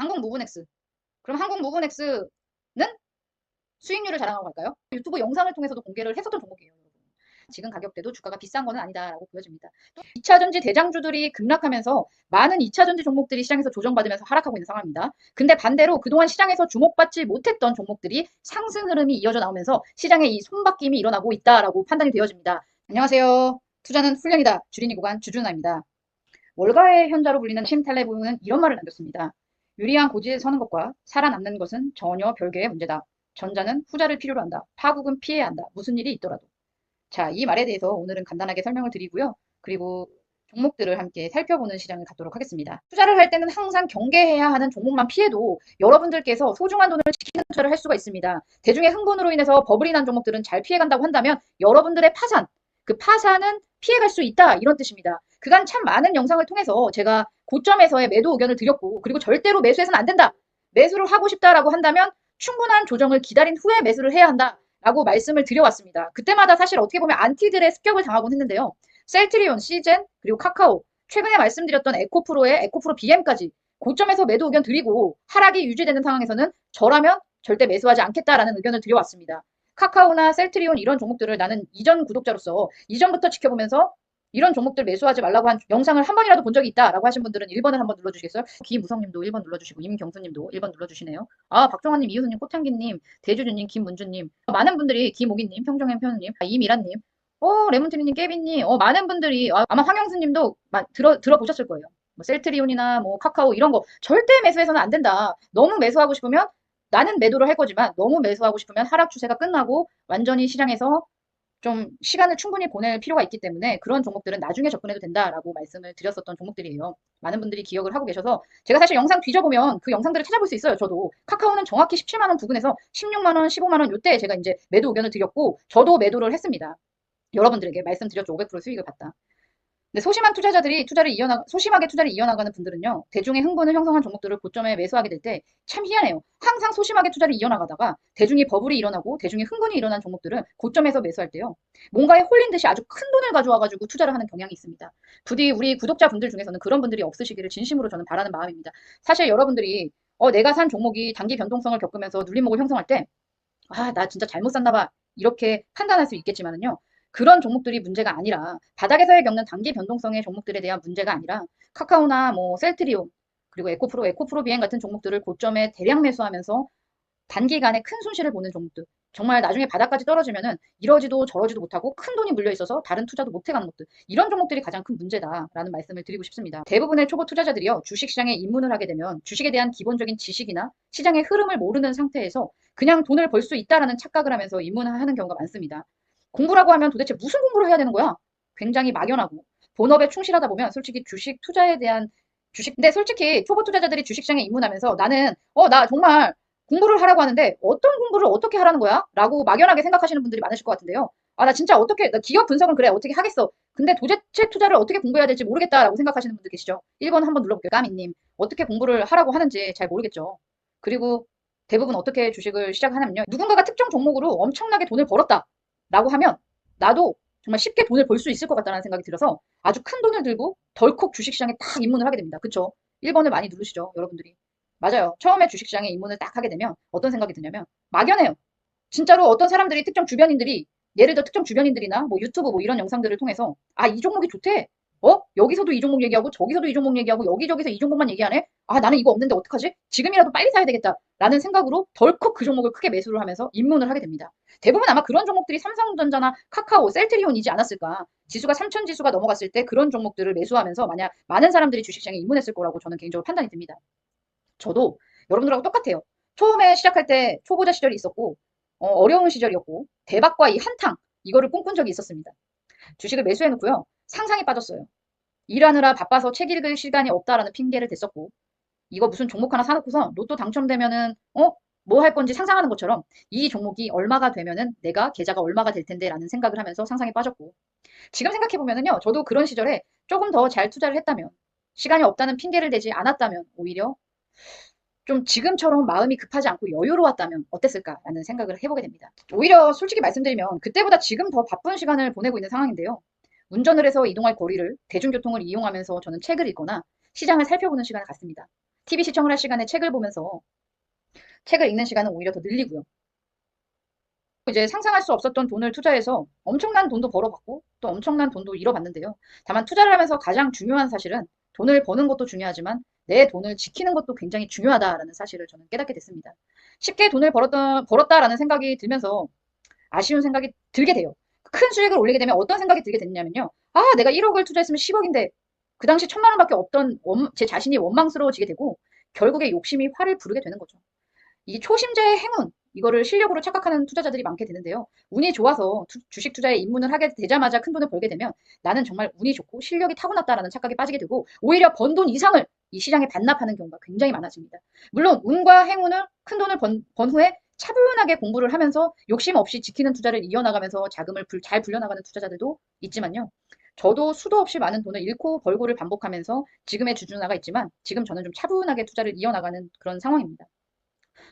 한국무브넥스. 그럼 한국무브넥스는 수익률을 자랑하고 갈까요? 유튜브 영상을 통해서도 공개를 했었던 종목이에요. 지금 가격대도 주가가 비싼 거는 아니다라고 보여집니다. 또 2차전지 대장주들이 급락하면서 많은 2차전지 종목들이 시장에서 조정받으면서 하락하고 있는 상황입니다. 근데 반대로 그동안 시장에서 주목받지 못했던 종목들이 상승 흐름이 이어져 나오면서 시장에 이 손바뀜이 일어나고 있다라고 판단이 되어집니다. 안녕하세요. 투자는 훈련이다. 주린이 구간 주준아입니다. 월가의 현자로 불리는 심탈레보는 이런 말을 남겼습니다. 유리한 고지에 서는 것과 살아남는 것은 전혀 별개의 문제다. 전자는 후자를 필요로 한다. 파국은 피해야 한다. 무슨 일이 있더라도. 자, 이 말에 대해서 오늘은 간단하게 설명을 드리고요. 그리고 종목들을 함께 살펴보는 시장을 갖도록 하겠습니다. 투자를 할 때는 항상 경계해야 하는 종목만 피해도 여러분들께서 소중한 돈을 지키는 투자를 할 수가 있습니다. 대중의 흥분으로 인해서 버블이 난 종목들은 잘 피해간다고 한다면 여러분들의 파산, 그 파산은 피해갈 수 있다 이런 뜻입니다. 그간 참 많은 영상을 통해서 제가 고점에서의 매도 의견을 드렸고 그리고 절대로 매수해서는 안 된다. 매수를 하고 싶다라고 한다면 충분한 조정을 기다린 후에 매수를 해야 한다. 라고 말씀을 드려왔습니다. 그때마다 사실 어떻게 보면 안티들의 습격을 당하곤 했는데요. 셀트리온, 시젠, 그리고 카카오, 최근에 말씀드렸던 에코프로의 에코프로 BM까지 고점에서 매도 의견 드리고 하락이 유지되는 상황에서는 저라면 절대 매수하지 않겠다라는 의견을 드려왔습니다. 카카오나 셀트리온 이런 종목들을 나는 이전 구독자로서 이전부터 지켜보면서 이런 종목들 매수하지 말라고 한 영상을 한 번이라도 본 적이 있다라고 하신 분들은 1번을 한번 눌러주시겠어요? 김무성님도 1번 눌러주시고 임경수님도 1번 눌러주시네요. 아 박종환님, 이효수님, 꽃향기님, 대주주님, 김문주님, 많은 분들이 김오기님, 평정현 편우님, 이미란님, 레몬트리님, 깨비님, 많은 분들이 아마 황영수님도 들어보셨을 거예요. 뭐 셀트리온이나 뭐 카카오 이런 거 절대 매수해서는 안 된다. 너무 매수하고 싶으면 나는 매도를 할 거지만 너무 매수하고 싶으면 하락 추세가 끝나고 완전히 시장에서 좀 시간을 충분히 보낼 필요가 있기 때문에 그런 종목들은 나중에 접근해도 된다라고 말씀을 드렸었던 종목들이에요. 많은 분들이 기억을 하고 계셔서 제가 사실 영상 뒤져보면 그 영상들을 찾아볼 수 있어요. 저도 카카오는 정확히 17만 원 부근에서 16만 원, 15만 원 요때 제가 이제 매도 의견을 드렸고 저도 매도를 했습니다. 여러분들에게 말씀드렸죠. 500% 수익을 봤다. 근데 소심하게 투자를 이어나가는 분들은요, 대중의 흥분을 형성한 종목들을 고점에 매수하게 될 때 참 희한해요. 항상 소심하게 투자를 이어나가다가 대중이 버블이 일어나고 대중의 흥분이 일어난 종목들은 고점에서 매수할 때요, 뭔가에 홀린 듯이 아주 큰 돈을 가져와가지고 투자를 하는 경향이 있습니다. 부디 우리 구독자분들 중에서는 그런 분들이 없으시기를 진심으로 저는 바라는 마음입니다. 사실 여러분들이 내가 산 종목이 단기 변동성을 겪으면서 눌림목을 형성할 때, 나 진짜 잘못 샀나 봐. 이렇게 판단할 수 있겠지만은요. 그런 종목들이 문제가 아니라 바닥에서의 겪는 단기 변동성의 종목들에 대한 문제가 아니라 카카오나 뭐 셀트리온 그리고 에코프로 비행 같은 종목들을 고점에 대량 매수하면서 단기간에 큰 손실을 보는 종목들. 정말 나중에 바닥까지 떨어지면은 이러지도 저러지도 못하고 큰 돈이 물려 있어서 다른 투자도 못 해가는 것들. 이런 종목들이 가장 큰 문제다라는 말씀을 드리고 싶습니다. 대부분의 초보 투자자들이요, 주식시장에 입문을 하게 되면 주식에 대한 기본적인 지식이나 시장의 흐름을 모르는 상태에서 그냥 돈을 벌 수 있다라는 착각을 하면서 입문을 하는 경우가 많습니다. 공부라고 하면 도대체 무슨 공부를 해야 되는 거야? 굉장히 막연하고 본업에 충실하다 보면 솔직히 주식 투자에 대한 근데 솔직히 초보 투자자들이 주식시장에 입문하면서 나는 나 정말 공부를 하라고 하는데 어떤 공부를 어떻게 하라는 거야? 라고 막연하게 생각하시는 분들이 많으실 것 같은데요. 나 진짜 나 기업 분석은 그래, 어떻게 하겠어. 근데 도대체 투자를 어떻게 공부해야 될지 모르겠다라고 생각하시는 분들 계시죠? 1번 한번 눌러볼게요. 까미님. 어떻게 공부를 하라고 하는지 잘 모르겠죠. 그리고 대부분 어떻게 주식을 시작하냐면요, 누군가가 특정 종목으로 엄청나게 돈을 벌었다 라고 하면 나도 정말 쉽게 돈을 벌 수 있을 것 같다는 생각이 들어서 아주 큰 돈을 들고 덜컥 주식시장에 딱 입문을 하게 됩니다. 그쵸? 1번을 많이 누르시죠, 여러분들이. 맞아요. 처음에 주식시장에 입문을 딱 하게 되면 어떤 생각이 드냐면 막연해요. 진짜로 어떤 사람들이 특정 주변인들이, 예를 들어 특정 주변인들이나 뭐 유튜브 뭐 이런 영상들을 통해서 이 종목이 좋대. 여기서도 이 종목 얘기하고 저기서도 이 종목 얘기하고 여기저기서 이 종목만 얘기하네. 나는 이거 없는데 어떡하지? 지금이라도 빨리 사야 되겠다. 라는 생각으로 덜컥 그 종목을 크게 매수를 하면서 입문을 하게 됩니다. 대부분 아마 그런 종목들이 삼성전자나 카카오, 셀트리온이지 않았을까. 지수가 3000 지수가 넘어갔을 때 그런 종목들을 매수하면서 만약 많은 사람들이 주식시장에 입문했을 거라고 저는 개인적으로 판단이 듭니다. 저도 여러분들하고 똑같아요. 처음에 시작할 때 초보자 시절이 있었고, 어려운 시절이었고, 대박과 이 한탕, 이거를 꿈꾼 적이 있었습니다. 주식을 매수해놓고요, 상상이 빠졌어요. 일하느라 바빠서 책 읽을 시간이 없다라는 핑계를 댔었고, 이거 무슨 종목 하나 사놓고서 로또 당첨되면은, 뭐 할 건지 상상하는 것처럼 이 종목이 얼마가 되면은 내가 계좌가 얼마가 될 텐데 라는 생각을 하면서 상상에 빠졌고, 지금 생각해보면은요, 저도 그런 시절에 조금 더 잘 투자를 했다면, 시간이 없다는 핑계를 대지 않았다면, 오히려 좀 지금처럼 마음이 급하지 않고 여유로웠다면 어땠을까라는 생각을 해보게 됩니다. 오히려 솔직히 말씀드리면 그때보다 지금 더 바쁜 시간을 보내고 있는 상황인데요. 운전을 해서 이동할 거리를 대중교통을 이용하면서 저는 책을 읽거나 시장을 살펴보는 시간을 갖습니다. TV 시청을 할 시간에 책을 보면서 책을 읽는 시간은 오히려 더 늘리고요. 이제 상상할 수 없었던 돈을 투자해서 엄청난 돈도 벌어봤고 또 엄청난 돈도 잃어봤는데요. 다만 투자를 하면서 가장 중요한 사실은 돈을 버는 것도 중요하지만 내 돈을 지키는 것도 굉장히 중요하다라는 사실을 저는 깨닫게 됐습니다. 쉽게 돈을 벌었다라는 생각이 들면서 아쉬운 생각이 들게 돼요. 큰 수익을 올리게 되면 어떤 생각이 들게 됐냐면요. 아, 내가 1억을 투자했으면 10억인데 그 당시 1,000만 원밖에 없던 제 자신이 원망스러워지게 되고 결국에 욕심이 화를 부르게 되는 거죠. 이 초심자의 행운, 이거를 실력으로 착각하는 투자자들이 많게 되는데요. 운이 좋아서 주식 투자에 입문을 하게 되자마자 큰 돈을 벌게 되면 나는 정말 운이 좋고 실력이 타고났다라는 착각에 빠지게 되고 오히려 번 돈 이상을 이 시장에 반납하는 경우가 굉장히 많아집니다. 물론 운과 행운을 큰 돈을 번 후에 차분하게 공부를 하면서 욕심 없이 지키는 투자를 이어나가면서 자금을 잘 불려나가는 투자자들도 있지만요. 저도 수도 없이 많은 돈을 잃고 벌고를 반복하면서 지금의 주준하가 있지만 지금 저는 좀 차분하게 투자를 이어나가는 그런 상황입니다.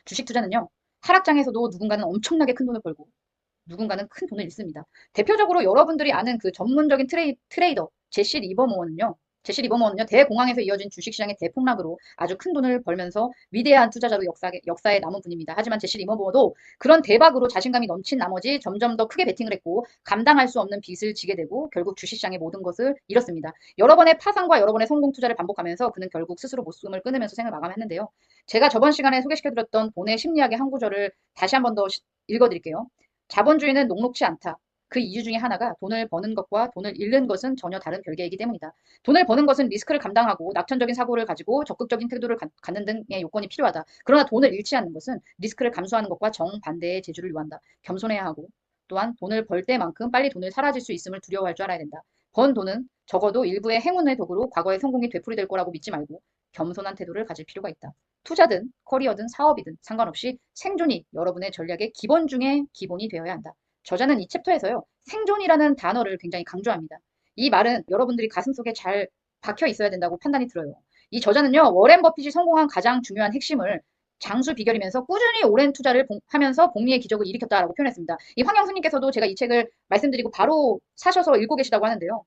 주식 투자는요. 하락장에서도 누군가는 엄청나게 큰 돈을 벌고 누군가는 큰 돈을 잃습니다. 대표적으로 여러분들이 아는 그 전문적인 트레이더 제시 리버먼은요, 대공황에서 이어진 주식시장의 대폭락으로 아주 큰 돈을 벌면서 위대한 투자자로 역사에 남은 분입니다. 하지만 제시 리버먼도 그런 대박으로 자신감이 넘친 나머지 점점 더 크게 베팅을 했고 감당할 수 없는 빚을 지게 되고 결국 주식시장의 모든 것을 잃었습니다. 여러 번의 파산과 여러 번의 성공 투자를 반복하면서 그는 결국 스스로 목숨을 끊으면서 생을 마감했는데요. 제가 저번 시간에 소개시켜드렸던 본의 심리학의 한 구절을 다시 한 번 더 읽어드릴게요. 자본주의는 녹록지 않다. 그 이유 중에 하나가 돈을 버는 것과 돈을 잃는 것은 전혀 다른 별개이기 때문이다. 돈을 버는 것은 리스크를 감당하고 낙천적인 사고를 가지고 적극적인 태도를 갖는 등의 요건이 필요하다. 그러나 돈을 잃지 않는 것은 리스크를 감수하는 것과 정반대의 재주를 요한다. 겸손해야 하고 또한 돈을 벌 때만큼 빨리 돈을 사라질 수 있음을 두려워할 줄 알아야 된다. 번 돈은 적어도 일부의 행운의 도구로 과거의 성공이 되풀이될 거라고 믿지 말고 겸손한 태도를 가질 필요가 있다. 투자든 커리어든 사업이든 상관없이 생존이 여러분의 전략의 기본 중에 기본이 되어야 한다. 저자는 이 챕터에서요. 생존이라는 단어를 굉장히 강조합니다. 이 말은 여러분들이 가슴속에 잘 박혀 있어야 된다고 판단이 들어요. 이 저자는요. 워렌 버핏이 성공한 가장 중요한 핵심을 장수 비결이면서 꾸준히 오랜 투자를 하면서 복리의 기적을 일으켰다라고 표현했습니다. 이 황영수님께서도 제가 이 책을 말씀드리고 바로 사셔서 읽고 계시다고 하는데요.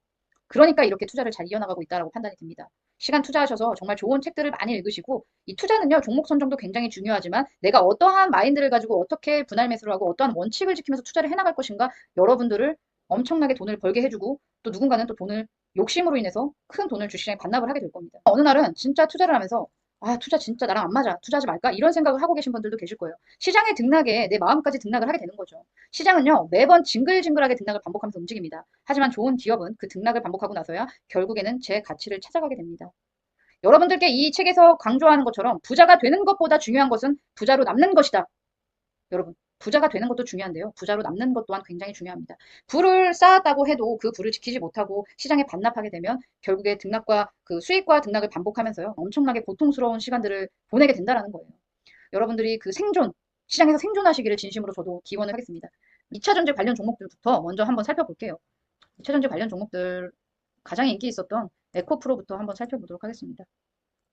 그러니까 이렇게 투자를 잘 이어나가고 있다라고 판단이 듭니다. 시간 투자하셔서 정말 좋은 책들을 많이 읽으시고 이 투자는요 종목 선정도 굉장히 중요하지만 내가 어떠한 마인드를 가지고 어떻게 분할 매수를 하고 어떠한 원칙을 지키면서 투자를 해나갈 것인가 여러분들을 엄청나게 돈을 벌게 해주고 또 누군가는 또 돈을 욕심으로 인해서 큰 돈을 주시장에 반납을 하게 될 겁니다. 어느 날은 진짜 투자를 하면서 아 투자 진짜 나랑 안 맞아 투자하지 말까 이런 생각을 하고 계신 분들도 계실 거예요. 시장의 등락에 내 마음까지 등락을 하게 되는 거죠. 시장은요 매번 징글징글하게 등락을 반복하면서 움직입니다. 하지만 좋은 기업은 그 등락을 반복하고 나서야 결국에는 제 가치를 찾아가게 됩니다. 여러분들께 이 책에서 강조하는 것처럼 부자가 되는 것보다 중요한 것은 부자로 남는 것이다. 여러분, 부자가 되는 것도 중요한데요. 부자로 남는 것 또한 굉장히 중요합니다. 부를 쌓았다고 해도 그 부를 지키지 못하고 시장에 반납하게 되면 결국에 등락과 그 수익과 등락을 반복하면서요. 엄청나게 고통스러운 시간들을 보내게 된다는 거예요. 여러분들이 그 시장에서 생존하시기를 진심으로 저도 기원을 하겠습니다. 2차 전지 관련 종목들부터 먼저 한번 살펴볼게요. 2차 전지 관련 종목들 가장 인기 있었던 에코프로부터 한번 살펴보도록 하겠습니다.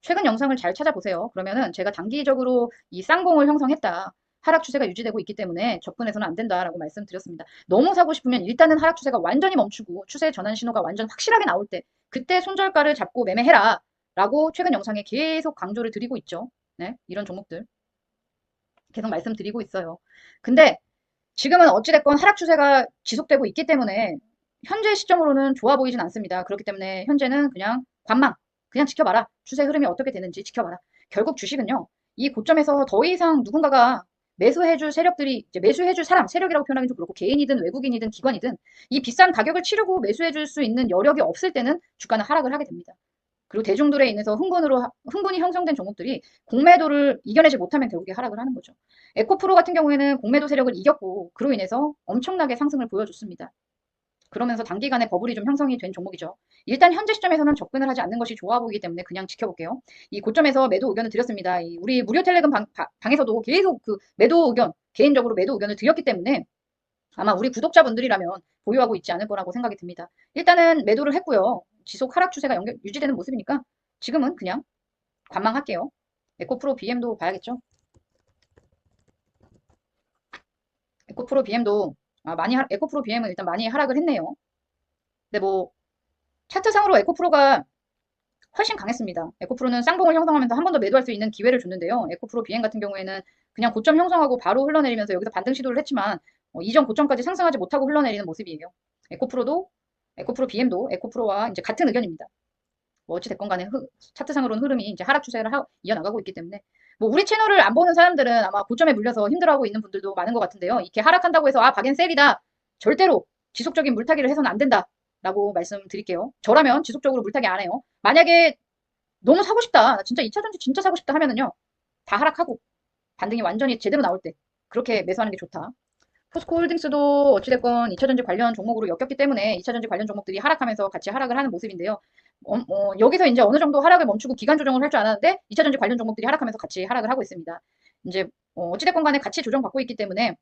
최근 영상을 잘 찾아보세요. 그러면은 제가 단기적으로 이 쌍봉을 형성했다. 하락 추세가 유지되고 있기 때문에 접근해서는 안 된다라고 말씀드렸습니다. 너무 사고 싶으면 일단은 하락 추세가 완전히 멈추고 추세 전환 신호가 완전 확실하게 나올 때 그때 손절가를 잡고 매매해라 라고 최근 영상에 계속 강조를 드리고 있죠. 네, 이런 종목들 계속 말씀드리고 있어요. 근데 지금은 어찌됐건 하락 추세가 지속되고 있기 때문에 현재 시점으로는 좋아 보이진 않습니다. 그렇기 때문에 현재는 그냥 관망, 그냥 지켜봐라. 추세 흐름이 어떻게 되는지 지켜봐라. 결국 주식은요, 이 고점에서 더 이상 누군가가 매수해줄 세력들이, 이제 매수해줄 사람, 세력이라고 표현하기 좀 그렇고, 개인이든 외국인이든 기관이든 이 비싼 가격을 치르고 매수해줄 수 있는 여력이 없을 때는 주가는 하락을 하게 됩니다. 그리고 대중들에 인해서 흥분이 형성된 종목들이 공매도를 이겨내지 못하면 결국에 하락을 하는 거죠. 에코프로 같은 경우에는 공매도 세력을 이겼고 그로 인해서 엄청나게 상승을 보여줬습니다. 그러면서 단기간에 버블이 좀 형성이 된 종목이죠. 일단 현재 시점에서는 접근을 하지 않는 것이 좋아 보이기 때문에 그냥 지켜볼게요. 이 고점에서 매도 의견을 드렸습니다. 우리 무료 텔레그램 방에서도 계속 그 매도 의견, 개인적으로 매도 의견을 드렸기 때문에 아마 우리 구독자분들이라면 보유하고 있지 않을 거라고 생각이 듭니다. 일단은 매도를 했고요. 지속 하락 추세가 유지되는 모습이니까 지금은 그냥 관망할게요. 에코프로 BM도 봐야겠죠. 에코프로 BM도 에코프로 BM은 일단 많이 하락을 했네요. 근데 뭐 차트상으로 에코프로가 훨씬 강했습니다. 에코프로는 쌍봉을 형성하면서 한 번 더 매도할 수 있는 기회를 줬는데요. 에코프로 비행 같은 경우에는 그냥 고점 형성하고 바로 흘러내리면서 여기서 반등 시도를 했지만 이전 고점까지 상승하지 못하고 흘러내리는 모습이에요. 에코프로도 에코프로 BM도 에코프로와 이제 같은 의견입니다. 뭐 어찌됐건 간에 차트상으로는 흐름이 이제 하락 추세를 이어나가고 있기 때문에 뭐 우리 채널을 안 보는 사람들은 아마 고점에 물려서 힘들어하고 있는 분들도 많은 것 같은데요. 이렇게 하락한다고 해서 아 박앤셀이다. 절대로 지속적인 물타기를 해서는 안 된다. 라고 말씀드릴게요. 저라면 지속적으로 물타기 안 해요. 만약에 너무 사고 싶다. 나 진짜 2차전지 진짜 사고 싶다 하면은요. 다 하락하고 반등이 완전히 제대로 나올 때 그렇게 매수하는 게 좋다. 포스코홀딩스도 어찌됐건 2차전지 관련 종목으로 엮였기 때문에 2차전지 관련 종목들이 하락하면서 같이 하락을 하는 모습인데요. 여기서 이제 어느 정도 하락을 멈추고 기간 조정을 할 줄 알았는데 2차전지 관련 종목들이 하락하면서 같이 하락을 하고 있습니다. 이제 어찌됐건 간에 같이 조정받고 있기 때문에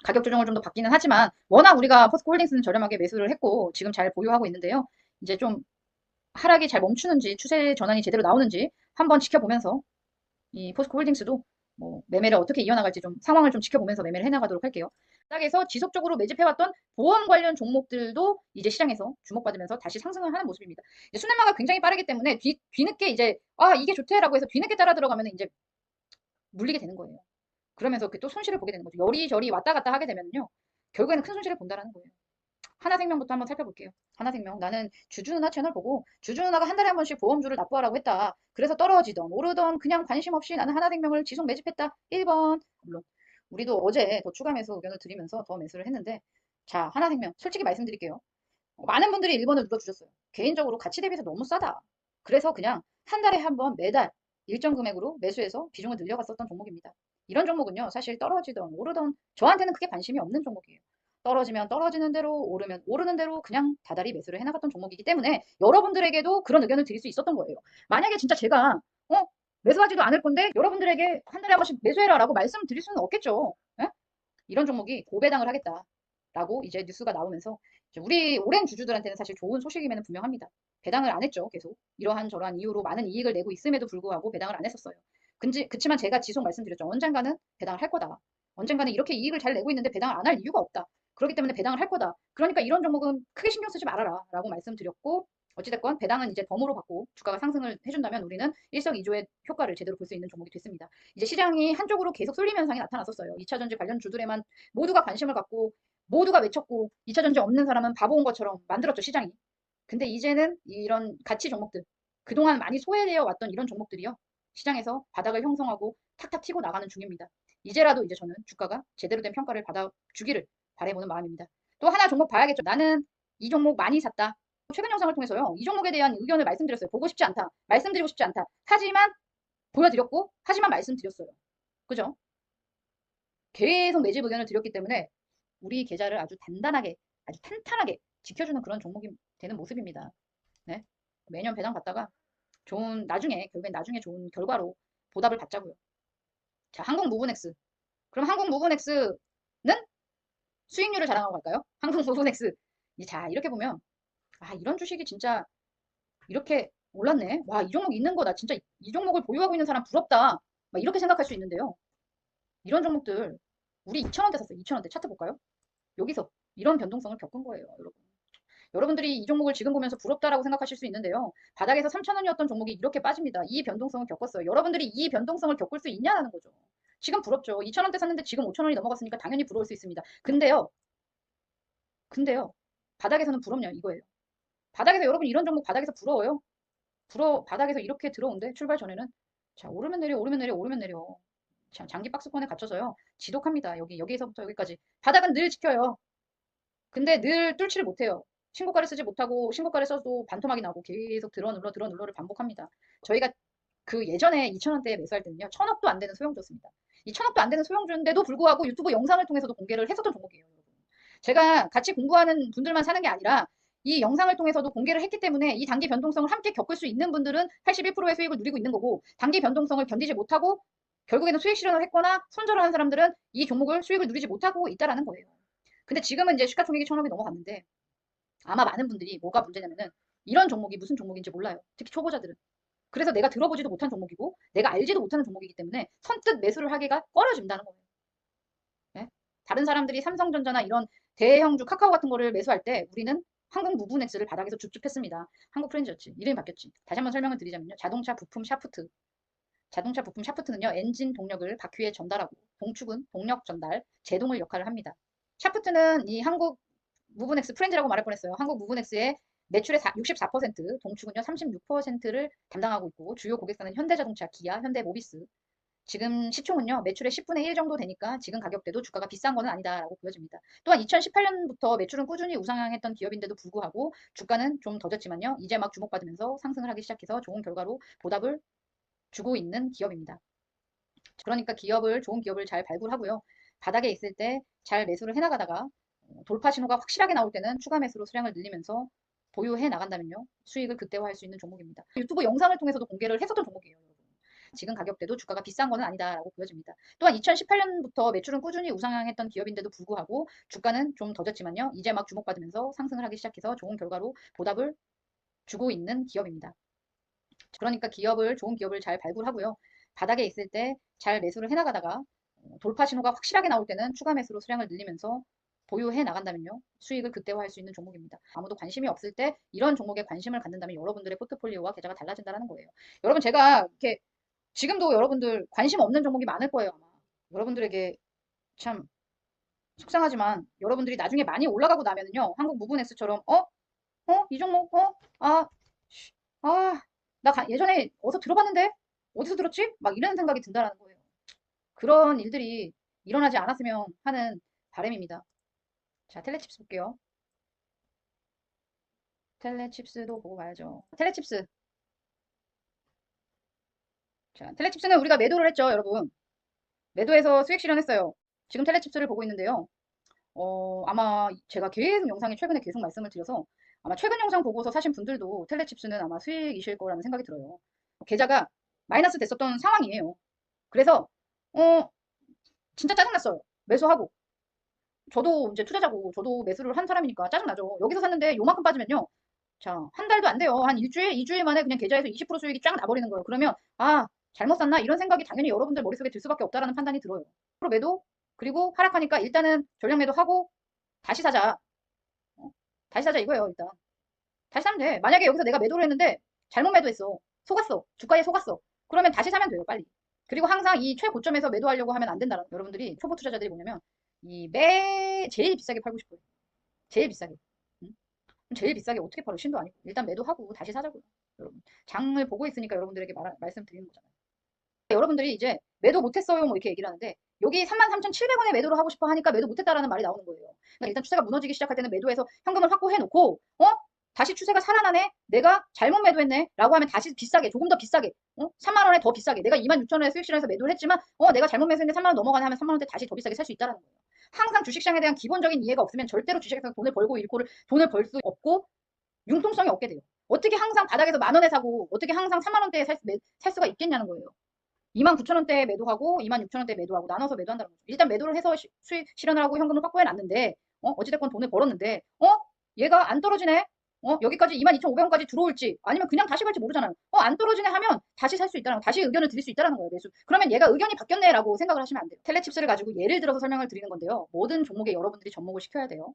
가격 조정을 좀 더 받기는 하지만 워낙 우리가 포스코홀딩스는 저렴하게 매수를 했고 지금 잘 보유하고 있는데요. 이제 좀 하락이 잘 멈추는지 추세 전환이 제대로 나오는지 한번 지켜보면서 이 포스코홀딩스도 뭐 매매를 어떻게 이어나갈지 좀 상황을 좀 지켜보면서 매매를 해나가도록 할게요. 바닥에서 지속적으로 매집해왔던 보험 관련 종목들도 이제 시장에서 주목받으면서 다시 상승을 하는 모습입니다. 순환마가 굉장히 빠르기 때문에 뒤늦게 이제 아 이게 좋대라고 해서 뒤늦게 따라 들어가면 이제 물리게 되는 거예요. 그러면서 또 손실을 보게 되는 거죠. 여리저리 왔다 갔다 하게 되면요. 결국에는 큰 손실을 본다라는 거예요. 하나생명부터 한번 살펴볼게요. 하나생명. 나는 주주누나 채널 보고 주주누나가 한 달에 한 번씩 보험주를 납부하라고 했다. 그래서 떨어지던 오르던 그냥 관심 없이 나는 하나생명을 지속 매집했다. 1번. 물론 우리도 어제 더 추가 매수 의견을 드리면서 더 매수를 했는데 자 하나생명 솔직히 말씀드릴게요. 많은 분들이 1번을 눌러주셨어요. 개인적으로 가치 대비해서 너무 싸다. 그래서 그냥 한 달에 한 번 매달 일정 금액으로 매수해서 비중을 늘려갔었던 종목입니다. 이런 종목은요. 사실 떨어지던 오르던 저한테는 크게 관심이 없는 종목이에요. 떨어지면 떨어지는 대로 오르면 오르는 대로 그냥 다달이 매수를 해나갔던 종목이기 때문에 여러분들에게도 그런 의견을 드릴 수 있었던 거예요. 만약에 진짜 제가 매수하지도 않을 건데 여러분들에게 한 달에 한 번씩 매수해라 라고 말씀드릴 수는 없겠죠. 예? 이런 종목이 고배당을 하겠다라고 이제 뉴스가 나오면서 우리 오랜 주주들한테는 사실 좋은 소식임에는 분명합니다. 배당을 안 했죠. 계속 이러한 저러한 이유로 많은 이익을 내고 있음에도 불구하고 배당을 안 했었어요. 그치만 제가 지속 말씀드렸죠. 언젠가는 배당을 할 거다. 언젠가는 이렇게 이익을 잘 내고 있는데 배당을 안 할 이유가 없다. 그렇기 때문에 배당을 할 거다. 그러니까 이런 종목은 크게 신경 쓰지 말아라 라고 말씀드렸고 어찌됐건 배당은 이제 덤으로 받고 주가가 상승을 해준다면 우리는 일석이조의 효과를 제대로 볼 수 있는 종목이 됐습니다. 이제 시장이 한쪽으로 계속 쏠림 현상이 나타났었어요. 2차전지 관련 주들에만 모두가 관심을 갖고 모두가 외쳤고 2차전지 없는 사람은 바보인 것처럼 만들었죠, 시장이. 근데 이제는 이런 가치 종목들, 그동안 많이 소외되어 왔던 이런 종목들이요. 시장에서 바닥을 형성하고 탁탁 튀고 나가는 중입니다. 이제라도 이제 저는 주가가 제대로 된 평가를 받아주기를 바라보는 마음입니다. 또 하나 종목 봐야겠죠. 나는 이 종목 많이 샀다. 최근 영상을 통해서요. 이 종목에 대한 의견을 말씀드렸어요. 보고 싶지 않다. 말씀드리고 싶지 않다. 하지만 보여드렸고 하지만 말씀드렸어요. 그죠? 계속 매집 의견을 드렸기 때문에 우리 계좌를 아주 단단하게 아주 탄탄하게 지켜주는 그런 종목이 되는 모습입니다. 네? 매년 배당 받다가 좋은 나중에 결국엔 나중에 좋은 결과로 보답을 받자고요. 자, 항공무브넥스. 그럼 항공무브넥스는 수익률을 자랑하고 갈까요? 항공무브넥스. 자, 이렇게 보면 아, 이런 주식이 진짜 이렇게 올랐네. 와, 이 종목 있는 거다. 진짜 이 종목을 보유하고 있는 사람 부럽다. 막 이렇게 생각할 수 있는데요. 이런 종목들 우리 2,000원대 샀어요. 2,000원대 차트 볼까요? 여기서 이런 변동성을 겪은 거예요, 여러분. 여러분들이 이 종목을 지금 보면서 부럽다라고 생각하실 수 있는데요. 바닥에서 3,000원이었던 종목이 이렇게 빠집니다. 이 변동성을 겪었어요. 여러분들이 이 변동성을 겪을 수 있냐는 거죠. 지금 부럽죠. 2,000원대 샀는데 지금 5,000원이 넘어갔으니까 당연히 부러울 수 있습니다. 근데요. 바닥에서는 부럽냐 이거예요. 바닥에서 여러분 이런 종목 바닥에서 부러워요? 바닥에서 이렇게 들어온대 출발 전에는 자 오르면 내려 오르면 내려 오르면 내려 자, 장기 박스권에 갇혀서요 지독합니다. 여기서부터 여기까지 바닥은 늘 지켜요. 근데 늘 뚫지를 못해요. 신고가를 쓰지 못하고 신고가를 써도 반토막이 나고 계속 들어 눌러를 반복합니다. 저희가 그 예전에 2,000원대에 매수할 때는요. 1,000억도 안 되는 소형주였습니다. 이 1,000억도 안 되는 소형주인데도 불구하고 유튜브 영상을 통해서도 공개를 했었던 종목이에요. 제가 같이 공부하는 분들만 사는 게 아니라 이 영상을 통해서도 공개를 했기 때문에 이 단기 변동성을 함께 겪을 수 있는 분들은 81%의 수익을 누리고 있는 거고 단기 변동성을 견디지 못하고 결국에는 수익 실현을 했거나 손절을 한 사람들은 이 종목을 수익을 누리지 못하고 있다라는 거예요. 근데 지금은 이제 시가총액이 1,000억이 넘어갔는데 아마 많은 분들이 뭐가 문제냐면은 이런 종목이 무슨 종목인지 몰라요. 특히 초보자들은. 그래서 내가 들어보지도 못한 종목이고 내가 알지도 못하는 종목이기 때문에 선뜻 매수를 하기가 꺼려진다는 거예요. 네? 다른 사람들이 삼성전자나 이런 대형주 카카오 같은 거를 매수할 때 우리는 한국 무브넥스를 바닥에서 줍줍했습니다. 한국 프렌즈였지. 이름이 바뀌었지. 다시 한번 설명을 드리자면요. 자동차 부품 샤프트. 자동차 부품 샤프트는요. 엔진 동력을 바퀴에 전달하고 동축은 동력 전달, 제동을 역할을 합니다. 샤프트는 이 한국 무브넥스 프렌즈라고 말할 뻔했어요. 한국 무브넥스의 매출의 64%, 동축은요 36%를 담당하고 있고 주요 고객사는 현대자동차, 기아, 현대모비스. 지금 시총은요 매출의 10분의 1 정도 되니까 지금 가격대도 주가가 비싼 거는 아니다라고 보여집니다. 또한 2018년부터 매출은 꾸준히 우상향했던 기업인데도 불구하고 주가는 좀 더 졌지만요 이제 막 주목받으면서 상승을 하기 시작해서 좋은 결과로 보답을 주고 있는 기업입니다. 그러니까 좋은 기업을 잘 발굴하고요. 바닥에 있을 때 잘 매수를 해나가다가 돌파 신호가 확실하게 나올 때는 추가 매수로 수량을 늘리면서 보유해 나간다면요. 수익을 극대화할 수 있는 종목입니다. 유튜브 영상을 통해서도 공개를 했었던 종목이에요. 여러분. 지금 가격대도 주가가 비싼 거는 아니다라고 보여집니다. 또한 2018년부터 매출은 꾸준히 우상향했던 기업인데도 불구하고 주가는 좀 더 졌지만요. 이제 막 주목받으면서 상승을 하기 시작해서 좋은 결과로 보답을 주고 있는 기업입니다. 그러니까 좋은 기업을 잘 발굴하고요. 바닥에 있을 때 잘 매수를 해나가다가 돌파 신호가 확실하게 나올 때는 추가 매수로 수량을 늘리면서 보유해 나간다면요. 수익을 극대화할 수 있는 종목입니다. 아무도 관심이 없을 때 이런 종목에 관심을 갖는다면 여러분들의 포트폴리오와 계좌가 달라진다는 거예요. 여러분 제가 이렇게 지금도 여러분들 관심 없는 종목이 많을 거예요. 아마. 여러분들에게 참 속상하지만 여러분들이 나중에 많이 올라가고 나면은요. 한국 무브넥스처럼 이 종목 나 예전에 어디서 들어봤는데 어디서 들었지? 막 이런 생각이 든다라는 거예요. 그런 일들이 일어나지 않았으면 하는 바람입니다. 자, 텔레칩스 볼게요. 텔레칩스도 보고 가야죠. 텔레칩스. 자, 텔레칩스는 우리가 매도를 했죠, 여러분. 매도해서 수익 실현했어요. 지금 텔레칩스를 보고 있는데요. 아마 제가 계속 영상에 최근에 계속 말씀을 드려서 아마 최근 영상 보고서 사신 분들도 텔레칩스는 아마 수익이실 거라는 생각이 들어요. 계좌가 마이너스 됐었던 상황이에요. 그래서 어, 진짜 짜증났어요. 매수하고. 저도 이제 투자자고 저도 매수를 한 사람이니까 짜증나죠. 여기서 샀는데 요만큼 빠지면요. 자, 한 달도 안 돼요. 한 일주일, 2주일 만에 그냥 계좌에서 20% 수익이 쫙 나버리는 거예요. 그러면 잘못 샀나? 이런 생각이 당연히 여러분들 머릿속에 들 수밖에 없다라는 판단이 들어요. 프로 매도 그리고 하락하니까 일단은 전량 매도하고 다시 사자. 어? 다시 사자 이거예요, 일단. 다시 사면 돼. 만약에 여기서 내가 매도를 했는데 잘못 매도했어. 속았어. 주가에 속았어. 그러면 다시 사면 돼요, 빨리. 그리고 항상 이 최고점에서 매도하려고 하면 안 된다는 여러분들이 초보 투자자들이 뭐냐면 제일 비싸게 팔고 싶어요. 제일 비싸게. 응? 제일 비싸게 어떻게 팔어? 신도 아니고. 일단 매도하고 다시 사자고요. 여러분. 장을 보고 있으니까 여러분들에게 말씀드리는 거잖아요. 여러분들이 이제 매도 못했어요 뭐 이렇게 얘기를 하는데 여기 33,700원에 매도를 하고 싶어 하니까 매도 못했다라는 말이 나오는 거예요. 그러니까 일단 추세가 무너지기 시작할 때는 매도해서 현금을 확보해 놓고 다시 추세가 살아나네? 내가 잘못 매도했네? 라고 하면 다시 비싸게, 조금 더 비싸게, 3만 원에 더 비싸게. 내가 26,000원에 수익 실현해서 매도를 했지만, 내가 잘못 매수했는데 3만 원 넘어가네 하면 3만 원대 다시 더 비싸게 살 수 있다는 거예요. 항상 주식시장에 대한 기본적인 이해가 없으면 절대로 주식에서 돈을 벌고 잃고를 돈을 벌 수 없고 융통성이 없게 돼요. 어떻게 항상 바닥에서 만 원에 사고 어떻게 항상 3만 원대에 살 수가 있겠냐는 거예요. 29,000원대에 매도하고 26,000원대에 매도하고 나눠서 매도한다는 거죠. 일단 매도를 해서 수익 실현을 하고 현금을 확보해 놨는데 어찌됐건 돈을 벌었는데 얘가 안 떨어지네? 여기까지 22,500원까지 들어올지 아니면 그냥 다시 갈지 모르잖아요. 안 떨어지네 하면 다시 살 수 있다는 거, 다시 의견을 드릴 수 있다는 거예요. 매수. 그러면 얘가 의견이 바뀌었네라고 생각을 하시면 안 돼요. 텔레칩스를 가지고 예를 들어서 설명을 드리는 건데요. 모든 종목에 여러분들이 접목을 시켜야 돼요.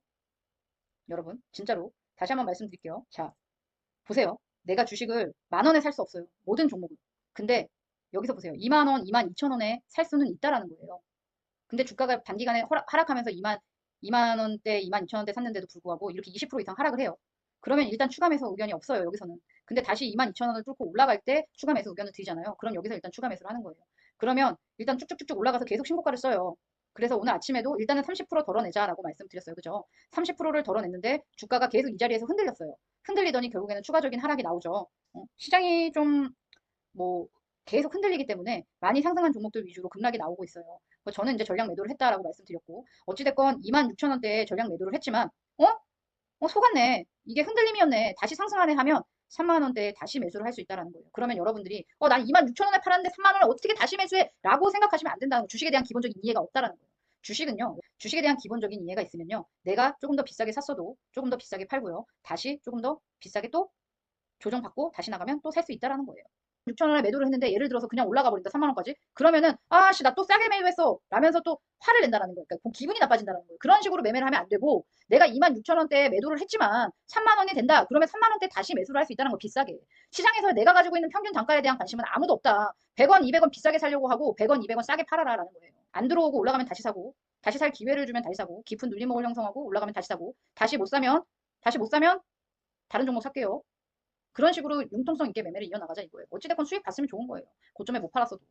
여러분, 진짜로 다시 한번 말씀드릴게요. 자, 보세요. 내가 주식을 만 원에 살 수 없어요. 모든 종목을. 근데 여기서 보세요. 2만 원, 22,000원에 살 수는 있다라는 거예요. 근데 주가가 단기간에 하락하면서 2만 원대, 22,000원대 샀는데도 불구하고 이렇게 20% 이상 하락을 해요. 그러면 일단 추가 매수 의견이 없어요, 여기서는. 근데 다시 22,000원을 뚫고 올라갈 때 추가 매수 의견을 드리잖아요. 그럼 여기서 일단 추가 매수를 하는 거예요. 그러면 일단 쭉쭉쭉쭉 올라가서 계속 신고가를 써요. 그래서 오늘 아침에도 일단은 30% 덜어내자라고 말씀드렸어요. 그죠? 30%를 덜어냈는데 주가가 계속 이 자리에서 흔들렸어요. 흔들리더니 결국에는 추가적인 하락이 나오죠. 시장이 좀 뭐 계속 흔들리기 때문에 많이 상승한 종목들 위주로 급락이 나오고 있어요. 저는 이제 전량 매도를 했다라고 말씀드렸고 어찌됐건 26,000원대에 전량 매도를 했지만 속았네. 이게 흔들림이었네. 다시 상승하네 하면 3만 원대에 다시 매수를 할 수 있다는 거예요. 그러면 여러분들이 난 26,000원에 팔았는데 3만 원을 어떻게 다시 매수해? 라고 생각하시면 안 된다는 거예요. 주식에 대한 기본적인 이해가 없다라는 거예요. 주식은요. 주식에 대한 기본적인 이해가 있으면요. 내가 조금 더 비싸게 샀어도 조금 더 비싸게 팔고요. 다시 조금 더 비싸게 또 조정받고 다시 나가면 또 살 수 있다라는 거예요. 26,000원에 매도를 했는데 예를 들어서 그냥 올라가 버린다. 3만 원까지. 그러면은 아씨 나 또 싸게 매도했어 라면서 또 화를 낸다라는 거예요. 그러니까 기분이 나빠진다는 거예요. 그런 식으로 매매를 하면 안 되고 내가 26,000원대에 매도를 했지만 3만 원이 된다. 그러면 3만 원대 다시 매수를 할 수 있다는 거 비싸게. 시장에서 내가 가지고 있는 평균 단가에 대한 관심은 아무도 없다. 100원, 200원 비싸게 살려고 하고 100원, 200원 싸게 팔아라라는 거예요. 안 들어오고 올라가면 다시 사고 다시 살 기회를 주면 다시 사고 깊은 눌림목을 형성하고 올라가면 다시 사고 다시 못 사면 다른 종목 살게요. 그런 식으로 융통성 있게 매매를 이어나가자 이거예요. 어찌됐건 수익 봤으면 좋은 거예요. 고점에 못 팔았어도.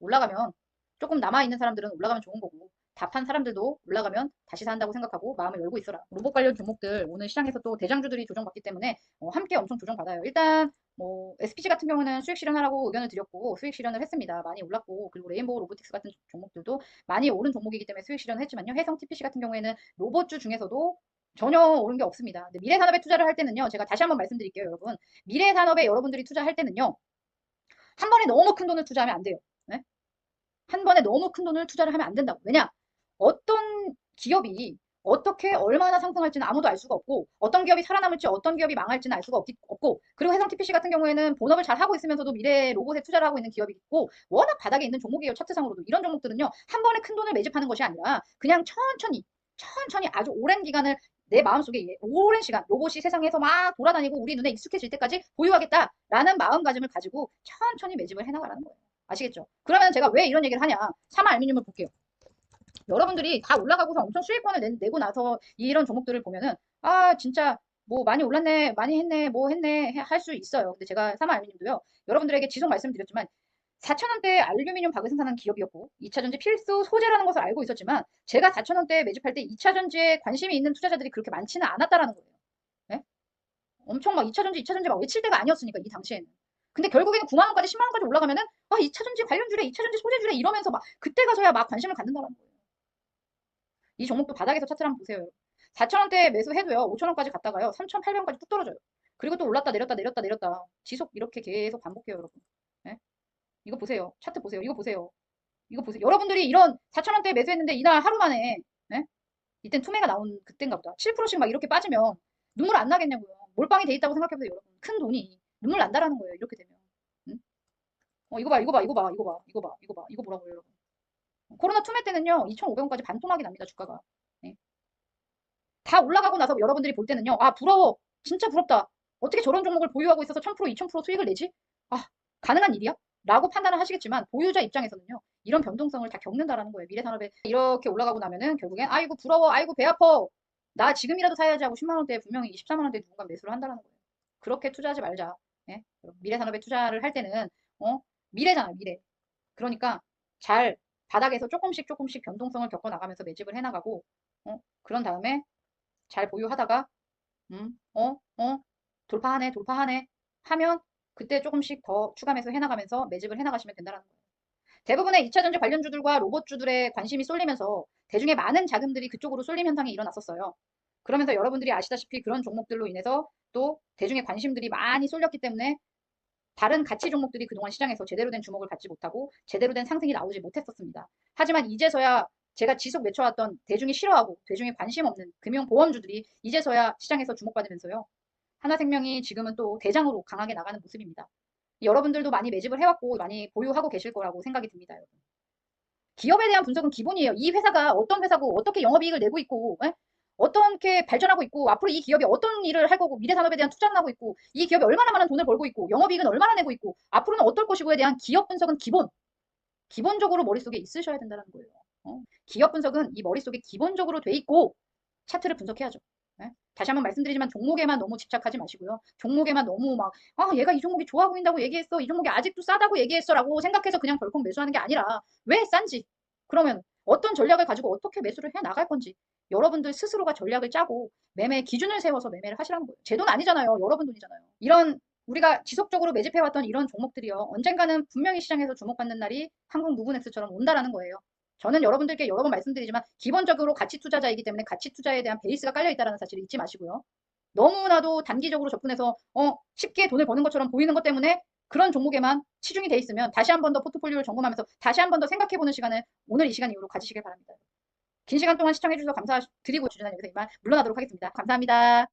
올라가면 조금 남아있는 사람들은 올라가면 좋은 거고 다 판 사람들도 올라가면 다시 산다고 생각하고 마음을 열고 있어라. 로봇 관련 종목들 오늘 시장에서 또 대장주들이 조정받기 때문에 함께 엄청 조정받아요. 일단 뭐 SPG 같은 경우는 수익 실현하라고 의견을 드렸고 수익 실현을 했습니다. 많이 올랐고 그리고 레인보우 로보틱스 같은 종목들도 많이 오른 종목이기 때문에 수익 실현을 했지만요. 해성 TPC 같은 경우에는 로봇주 중에서도 전혀 오른 게 없습니다. 근데 미래산업에 투자를 할 때는요. 제가 다시 한번 말씀드릴게요, 여러분. 미래산업에 여러분들이 투자할 때는요. 한 번에 너무 큰 돈을 투자하면 안 돼요. 네? 한 번에 너무 큰 돈을 투자를 하면 안 된다고. 왜냐? 어떤 기업이 어떻게 얼마나 상승할지는 아무도 알 수가 없고 어떤 기업이 살아남을지 어떤 기업이 망할지는 알 수가 없고 그리고 해성 TPC 같은 경우에는 본업을 잘 하고 있으면서도 미래 로봇에 투자를 하고 있는 기업이 있고 워낙 바닥에 있는 종목이에요. 차트상으로도. 이런 종목들은요. 한 번에 큰 돈을 매집하는 것이 아니라 그냥 천천히 아주 오랜 기간을 내 마음속에 오랜 시간 로봇이 세상에서 막 돌아다니고 우리 눈에 익숙해질 때까지 보유하겠다라는 마음가짐을 가지고 천천히 매집을 해나가라는 거예요. 아시겠죠? 그러면 제가 왜 이런 얘기를 하냐. 사마 알루미늄을 볼게요. 여러분들이 다 올라가고서 엄청 수익권을 내고 나서 이런 종목들을 보면은 아 진짜 뭐 많이 올랐네 많이 했네 뭐 했네 할 수 있어요. 근데 제가 사마 알루미늄도요. 여러분들에게 지속 말씀드렸지만 4,000원대 알루미늄 박을 생산하는 기업이었고 2차전지 필수 소재라는 것을 알고 있었지만 제가 4,000원대에 매집할 때 2차전지에 관심이 있는 투자자들이 그렇게 많지는 않았다라는 거예요. 네? 엄청 막 2차전지 막 외칠 때가 아니었으니까 이 당시에는. 근데 결국에는 9만 원까지 10만 원까지 올라가면은 아 2차전지 관련주래 2차전지 소재주래 이러면서 막 그때 가서야 막 관심을 갖는다는 거예요. 이 종목도 바닥에서 차트를 한번 보세요. 4,000원대 매수해도요. 5,000원까지 갔다가요. 3,800원까지 뚝 떨어져요. 그리고 또 올랐다 내렸다 내렸다 내렸다. 지속 이렇게 계속 반복해요, 여러분. 네? 이거 보세요. 차트 보세요. 이거 보세요. 이거 보세요. 여러분들이 이런 4,000원대 매수했는데 이날 하루 만에 네? 이땐 투매가 나온 그때인가 보다. 7%씩 막 이렇게 빠지면 눈물 안 나겠냐고요. 몰빵이 돼 있다고 생각해보세요, 여러분. 큰 돈이 눈물 난다라는 거예요. 이렇게 되면. 응? 이거 봐, 이거 봐, 이거 봐, 이거 봐, 이거 봐, 이거 봐, 이거 보라고요, 여러분. 코로나 투매 때는요, 2,500원까지 반토막이 납니다, 주가가. 네. 다 올라가고 나서 여러분들이 볼 때는요, 아, 부러워. 진짜 부럽다. 어떻게 저런 종목을 보유하고 있어서 1000%, 2000% 수익을 내지? 아, 가능한 일이야? 라고 판단을 하시겠지만, 보유자 입장에서는요, 이런 변동성을 다 겪는다라는 거예요. 미래산업에 이렇게 올라가고 나면은 결국엔, 아이고, 부러워. 아이고, 배 아파. 나 지금이라도 사야지 하고 10만원대에 분명히 24만원대에 누군가 매수를 한다는 거예요. 그렇게 투자하지 말자. 예? 미래산업에 투자를 할 때는, 미래잖아, 미래. 그러니까 잘 바닥에서 조금씩 변동성을 겪어 나가면서 매집을 해 나가고, 그런 다음에 잘 보유하다가 어, 어, 돌파하네 하면 그때 조금씩 더 추가 매수 해나가면서 매집을 해나가시면 된다는 거예요. 대부분의 2차전지 관련주들과 로봇주들의 관심이 쏠리면서 대중의 많은 자금들이 그쪽으로 쏠림 현상이 일어났었어요. 그러면서 여러분들이 아시다시피 그런 종목들로 인해서 또 대중의 관심들이 많이 쏠렸기 때문에 다른 가치 종목들이 그동안 시장에서 제대로 된 주목을 받지 못하고 제대로 된 상승이 나오지 못했었습니다. 하지만 이제서야 제가 지속 외쳐왔던 대중이 싫어하고 대중이 관심 없는 금융보험주들이 이제서야 시장에서 주목받으면서요. 하나생명이 지금은 또 대장으로 강하게 나가는 모습입니다. 여러분들도 많이 매집을 해왔고 많이 보유하고 계실 거라고 생각이 듭니다. 여러분. 기업에 대한 분석은 기본이에요. 이 회사가 어떤 회사고 어떻게 영업이익을 내고 있고 어떻게 발전하고 있고 앞으로 이 기업이 어떤 일을 할 거고 미래산업에 대한 투자를 하고 있고 이 기업이 얼마나 많은 돈을 벌고 있고 영업이익은 얼마나 내고 있고 앞으로는 어떨 것이고에 대한 기업 분석은 기본적으로 머릿속에 있으셔야 된다는 거예요. 기업 분석은 이 머릿속에 기본적으로 돼 있고 차트를 분석해야죠. 네? 다시 한번 말씀드리지만 종목에만 너무 집착하지 마시고요. 종목에만 너무 막 얘가 이 종목이 좋아 보인다고 얘기했어. 이 종목이 아직도 싸다고 얘기했어 라고 생각해서 그냥 덜컥 매수하는 게 아니라 왜 싼지 그러면 어떤 전략을 가지고 어떻게 매수를 해 나갈 건지 여러분들 스스로가 전략을 짜고 매매 기준을 세워서 매매를 하시라는 거예요. 제 돈 아니잖아요. 여러분 돈이잖아요. 이런 우리가 지속적으로 매집해왔던 이런 종목들이요. 언젠가는 분명히 시장에서 주목받는 날이 한국무브넥스처럼 온다라는 거예요. 저는 여러분들께 여러 번 말씀드리지만 기본적으로 가치 투자자이기 때문에 가치 투자에 대한 베이스가 깔려 있다는 사실을 잊지 마시고요. 너무나도 단기적으로 접근해서 쉽게 돈을 버는 것처럼 보이는 것 때문에 그런 종목에만 치중이 돼 있으면 다시 한 번 더 포트폴리오를 점검하면서 다시 한 번 더 생각해보는 시간을 오늘 이 시간 이후로 가지시길 바랍니다. 긴 시간 동안 시청해주셔서 감사드리고 주전한 여기서 이만 물러나도록 하겠습니다. 감사합니다.